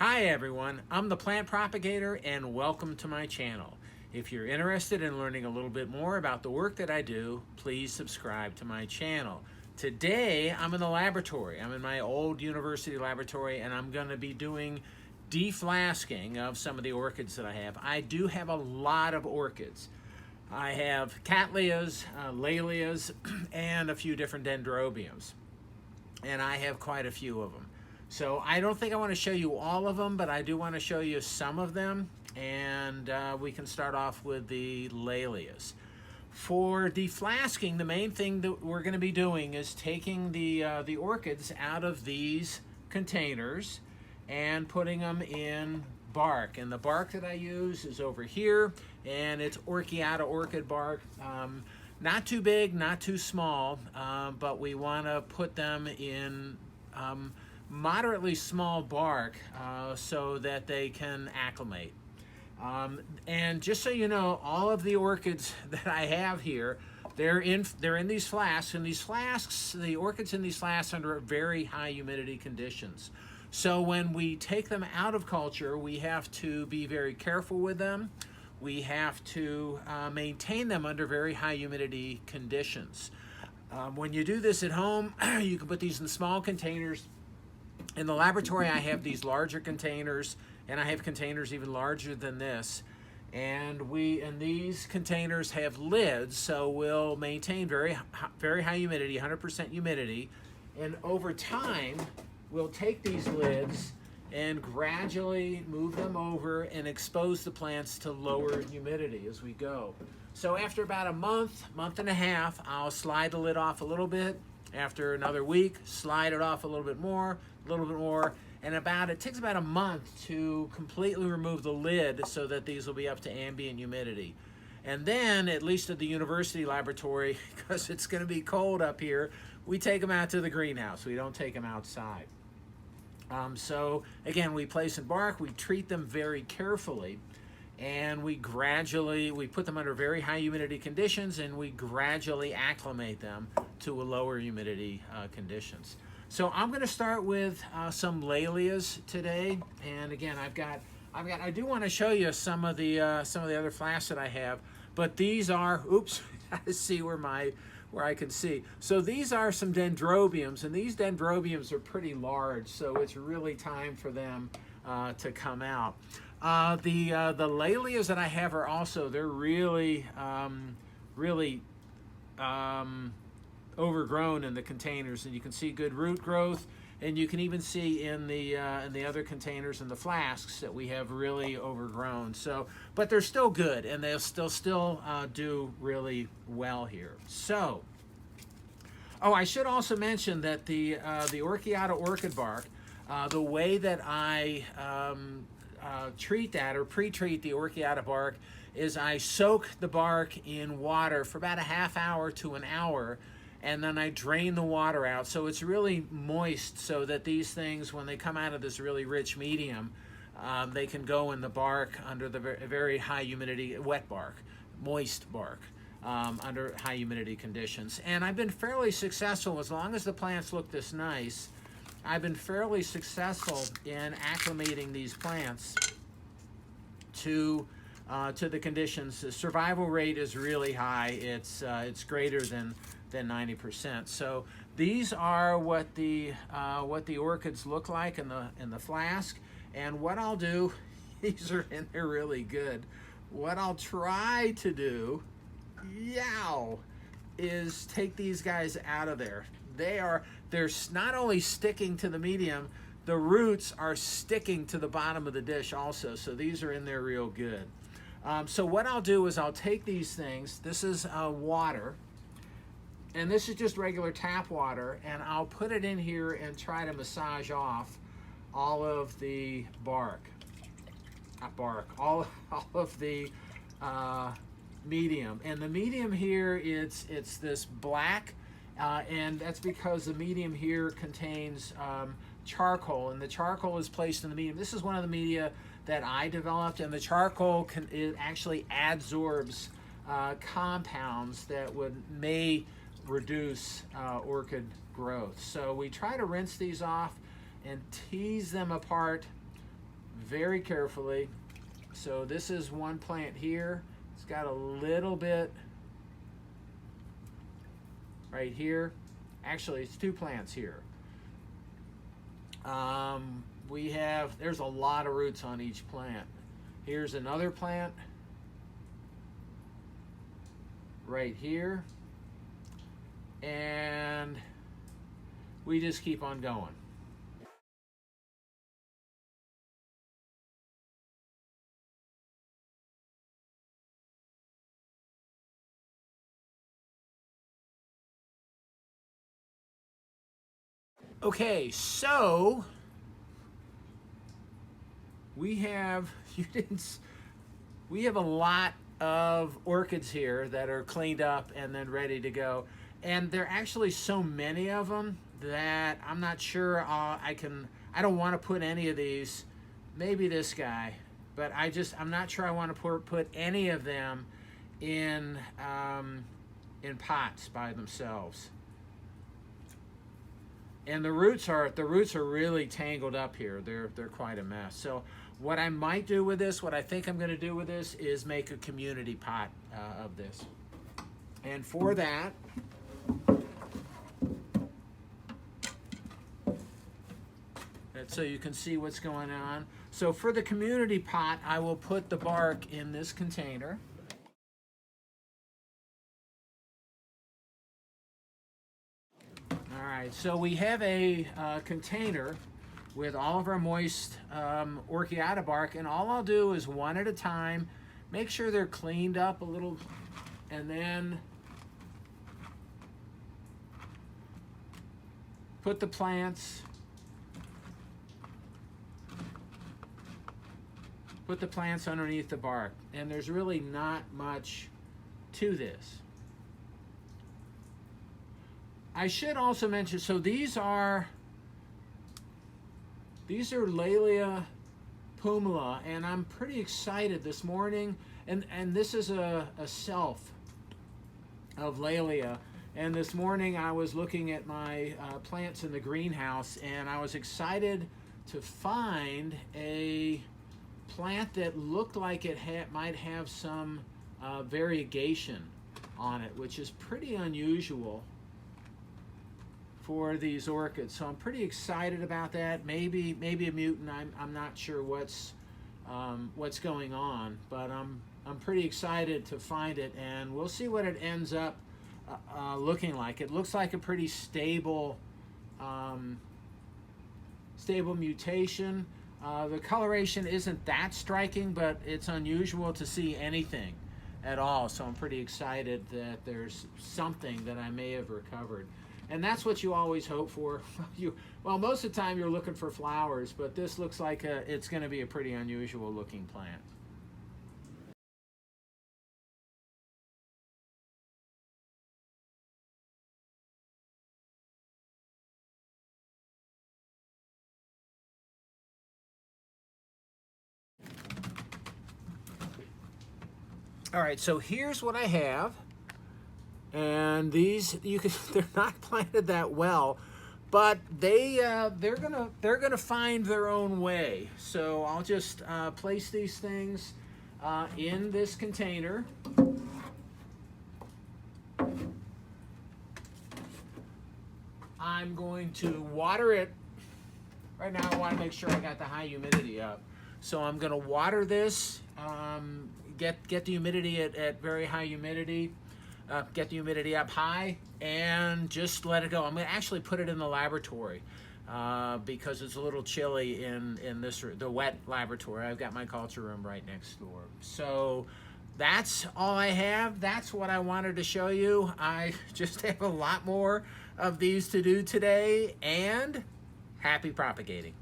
Hi everyone, I'm the Plant Propagator and welcome to my channel. If you're interested in learning a little bit more about the work that I do, please subscribe to my channel. Today I'm in the laboratory. I'm in my old university laboratory and I'm going to be doing deflasking of some of the orchids that I have. I do have a lot of orchids. I have Cattleyas, Laelias, and a few different Dendrobiums. And I have quite a few of them. So I don't think I want to show you all of them, but I do want to show you some of them. And we can start off with the Laelias. For deflasking, the main thing that we're going to be doing is taking the orchids out of these containers and putting them in bark. And the bark that I use is over here, and it's Orchiata orchid bark. Not too big, not too small, but we want to put them in moderately small bark so that they can acclimate. And just so you know, all of the orchids that I have here, they're in these flasks, and these flasks, the orchids in these flasks, are under very high humidity conditions. So when we take them out of culture, we have to be very careful with them. We have to maintain them under very high humidity conditions. When you do this at home, you can put these in small containers. In the laboratory, I have these larger containers, and I have containers even larger than this. And these containers have lids, so we'll maintain very high humidity, 100% humidity. And over time, we'll take these lids and gradually move them over and expose the plants to lower humidity as we go. So after about a month and a half, I'll slide the lid off a little bit. After another week, slide it off a little bit more, and it takes about a month to completely remove the lid so that these will be up to ambient humidity. And then, at least at the university laboratory, because it's going to be cold up here, we take them out to the greenhouse. We don't take them outside. So again, we place in bark, we treat them very carefully, and we put them under very high humidity conditions, and we gradually acclimate them to a lower humidity conditions. So I'm going to start with some Laelias today, and again, I do want to show you some of the other flasks that I have, but these are, oops, I see where I can see. So these are some Dendrobiums, and these Dendrobiums are pretty large, so it's really time for them to come out. The Laelias that I have are also, they're really overgrown in the containers, and you can see good root growth, and you can even see in the other containers in the flasks that we have really overgrown. So, but they're still good, and they'll still do really well here. So, I should also mention that the Orchiata orchid bark, the way that I treat that or pre-treat the Orchiata bark is I soak the bark in water for about a half hour to an hour, and then I drain the water out so it's really moist, so that these things, when they come out of this really rich medium, they can go in the bark under the very high humidity, wet bark, moist bark, under high humidity conditions. And I've been fairly successful, as long as the plants look this nice, I've been fairly successful in acclimating these plants to the conditions. The survival rate is really high. It's greater than 90%. So these are what the orchids look like in the flask. And what I'll do, these are in there really good. What I'll try to do, is take these guys out of there. They're not only sticking to the medium, the roots are sticking to the bottom of the dish also. So these are in there real good. So what I'll do is I'll take these things. This is water, and this is just regular tap water, and I'll put it in here and try to massage off all of the all of the medium. And the medium here, it's this black, and that's because the medium here contains charcoal, and the charcoal is placed in the medium. This is one of the media that I developed, and the charcoal it actually adsorbs compounds that may reduce orchid growth. So we try to rinse these off and tease them apart very carefully. So this is one plant here. It's got a little bit right here. Actually, it's two plants here. There's a lot of roots on each plant. Here's another plant right here. And we just keep on going. Okay, so we have we have a lot of orchids here that are cleaned up and then ready to go. And there are actually so many of them that I'm not sure I don't want to put any of these, maybe this guy, but I'm not sure I want to put any of them in pots by themselves. And the roots are really tangled up here. They're quite a mess. So what I might do with this, what I think I'm going to do with this, is make a community pot of this. And for that, so you can see what's going on. So for the community pot, I will put the bark in this container. All right, so we have a container with all of our moist Orchiata bark, and all I'll do is one at a time, make sure they're cleaned up a little, and then put the plants underneath the bark. And there's really not much to this. I should also mention, so these are Laelia pumila, and I'm pretty excited this morning, and this is a self of Laelia. And this morning I was looking at my plants in the greenhouse, and I was excited to find a plant that looked like it might have some variegation on it, which is pretty unusual for these orchids. So I'm pretty excited about that. Maybe a mutant. I'm not sure what's going on, but I'm pretty excited to find it, and we'll see what it ends up looking like. It looks like a pretty stable mutation. The coloration isn't that striking, but it's unusual to see anything at all. So I'm pretty excited that there's something that I may have recovered. And that's what you always hope for. Well, most of the time you're looking for flowers, but this looks like it's going to be a pretty unusual looking plant. All right, so here's what I have. And these, they're not planted that well, but they're gonna find their own way. So I'll just place these things in this container. I'm going to water it. Right now I want to make sure I got the high humidity up. So I'm going to water this, get the humidity at very high humidity. Get the humidity up high, and just let it go. I'm going to actually put it in the laboratory because it's a little chilly in the wet laboratory. I've got my culture room right next door. So that's all I have. That's what I wanted to show you. I just have a lot more of these to do today, and happy propagating.